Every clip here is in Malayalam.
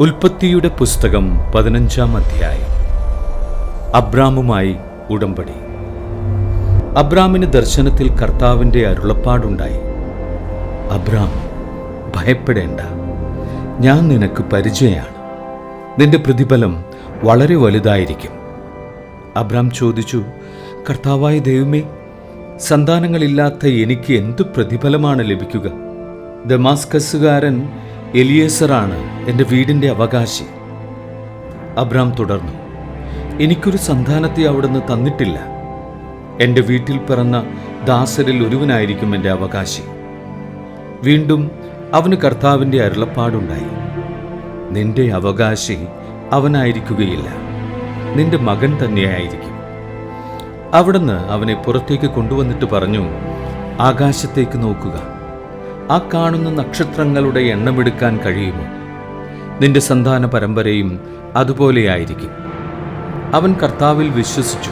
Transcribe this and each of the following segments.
ഉൽപ്പത്തിയുടെ പുസ്തകം 15-ാം അധ്യായം. അബ്രാമുമായി ഉടമ്പടി. അബ്രാമിന് ദർശനത്തിൽ കർത്താവിൻ്റെ അരുളപ്പാടുണ്ടായി. അബ്രാം, ഭയപ്പെടേണ്ട, ഞാൻ നിനക്ക് പരിചയമാണ്. നിന്റെ പ്രതിഫലം വളരെ വലുതായിരിക്കും. അബ്രാം ചോദിച്ചു, കർത്താവായ ദൈവമേ, സന്താനങ്ങളില്ലാത്ത എനിക്ക് എന്തു പ്രതിഫലമാണ് ലഭിക്കുക? ദമാസ്കസുകാരൻ എലിയേസറാണ് എൻ്റെ വീടിൻ്റെ അവകാശി. അബ്രാം തുടർന്നു, എനിക്കൊരു സന്താനത്തെ അവിടുന്ന് തന്നിട്ടില്ല. എൻ്റെ വീട്ടിൽ പിറന്ന ദാസരിൽ ഒരുവനായിരിക്കും എൻ്റെ അവകാശി. വീണ്ടും അവന് കർത്താവിൻ്റെ അരുളപ്പാടുണ്ടായി. നിന്റെ അവകാശി അവനായിരിക്കുകയില്ല, നിന്റെ മകൻ തന്നെയായിരിക്കും. അവിടുന്ന് അവനെ പുറത്തേക്ക് കൊണ്ടുവന്നിട്ട് പറഞ്ഞു, ആകാശത്തേക്ക് നോക്കുക. ആ കാണുന്ന നക്ഷത്രങ്ങളുടെ എണ്ണമെടുക്കാൻ കഴിയുമോ? നിന്റെ സന്താന പരമ്പരയും അതുപോലെയായിരിക്കും. അവൻ കർത്താവിൽ വിശ്വസിച്ചു.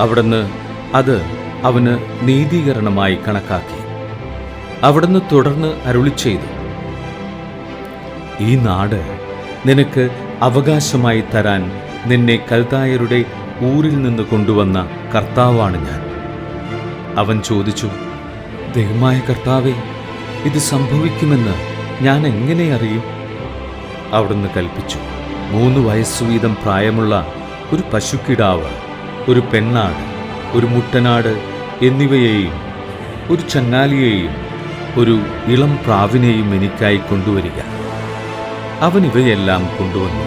അവിടുന്ന് അത് അവന് നീതീകരണമായി കണക്കാക്കി. അവിടുന്ന് തുടർന്ന് അരുളിച്ചെയ്തു, ഈ നാട് നിനക്ക് അവകാശമായി തരാൻ നിന്നെ കൽദായരുടെ ഊരിൽ നിന്ന് കൊണ്ടുവന്ന കർത്താവാണ് ഞാൻ. അവൻ ചോദിച്ചു, ദൈവമായ കർത്താവേ, ഇത് സംഭവിക്കുമെന്ന് ഞാൻ എങ്ങനെ അറിയും? അവിടുന്ന് കൽപ്പിച്ചു, 3 വയസ്സു വീതം പ്രായമുള്ള ഒരു പശുക്കിടാവ്, ഒരു പെണ്ണാട്, ഒരു മുട്ടനാട് എന്നിവയെയും ഒരു ചങ്ങാലിയെയും ഒരു ഇളം പ്രാവിനെയും എനിക്കായി കൊണ്ടുവരിക. അവൻ ഇവയെല്ലാം കൊണ്ടുവന്നു.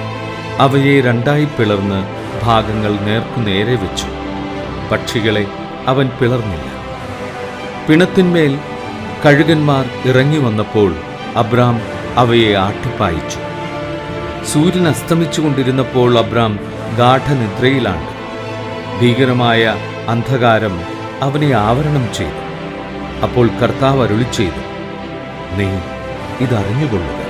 അവയെ 2ആയി പിളർന്ന് ഭാഗങ്ങൾ നേർക്കുനേരെ വെച്ചു. പക്ഷികളെ അവൻ പിളർന്നില്ല. പിണത്തിന്മേൽ കഴുകന്മാർ ഇറങ്ങി വന്നപ്പോൾ അബ്രാം അവയെ ആട്ടിപ്പായിച്ചു. സൂര്യൻ അസ്തമിച്ചുകൊണ്ടിരുന്നപ്പോൾ അബ്രാം ഗാഠനിദ്രയിലാണ്. ഭീകരമായ അന്ധകാരം അവനെ ആവരണം ചെയ്തു. അപ്പോൾ കർത്താവ് അരുളിച്ചെയ്തു, നീ ഇതറിഞ്ഞുകൊള്ളുക.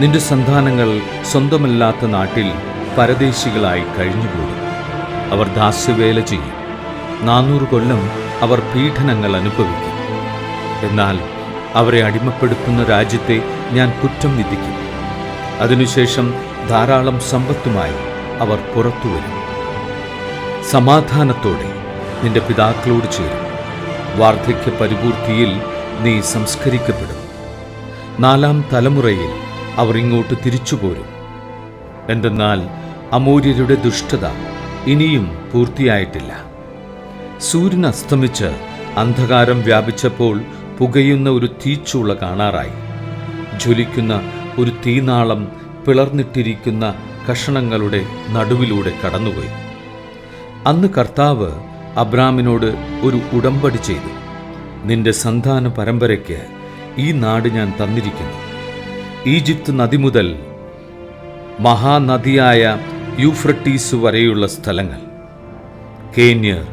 നിന്റെ സന്താനങ്ങൾ സ്വന്തമല്ലാത്ത നാട്ടിൽ പരദേശികളായി കഴിഞ്ഞുകൂടും. അവർ ദാസ്യവേല ചെയ്യും. 400 കൊല്ലം അവർ പീഡനങ്ങൾ അനുഭവിക്കും. എന്നാൽ അവരെ അടിമപ്പെടുത്തുന്ന രാജ്യത്തെ ഞാൻ കുറ്റം വിധിക്കും. അതിനുശേഷം ധാരാളം സമ്പത്തുമായി അവർ പുറത്തുവരും. സമാധാനത്തോടെ നിന്റെ പിതാക്കളോട് ചേരും. വാർദ്ധക്യ പരിപൂർത്തിയിൽ നീ സംസ്കരിക്കപ്പെടും. 4-ാം തലമുറയിൽ അവർ ഇങ്ങോട്ട് തിരിച്ചുപോരും. എന്തെന്നാൽ അമോര്യരുടെ ദുഷ്ടത ഇനിയും പൂർത്തിയായിട്ടില്ല. സൂര്യൻ അസ്തമിച്ച് അന്ധകാരം വ്യാപിച്ചപ്പോൾ പുകയുന്ന ഒരു തീച്ചൂള കാണാറായി. ജ്വലിക്കുന്ന ഒരു തീനാളം പിളർന്നിട്ടിരിക്കുന്ന കഷണങ്ങളുടെ നടുവിലൂടെ കടന്നുപോയി. അന്ന് കർത്താവ് അബ്രാമിനോട് ഒരു ഉടമ്പടി ചെയ്തു. നിന്റെ സന്താന പരമ്പരയ്ക്ക് ഈ നാട് ഞാൻ തന്നിരിക്കുന്നു. ഈജിപ്ത് നദി മുതൽ മഹാനദിയായ യൂഫ്രട്ടീസ് വരെയുള്ള സ്ഥലങ്ങൾ, കേന്യർ,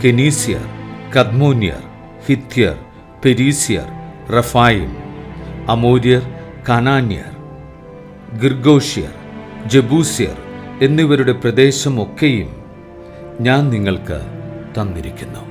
കെനീസ്യർ, കദ്മോന്യർ, ഹിത്യർ, പെരീസ്യർ, റഫായിം, അമോര്യർ, കനാന്യർ, ഗിർഗോഷ്യർ, ജബൂസ്യർ എന്നിവരുടെ പ്രദേശമൊക്കെയും ഞാൻ നിങ്ങൾക്ക് തന്നിരിക്കുന്നു.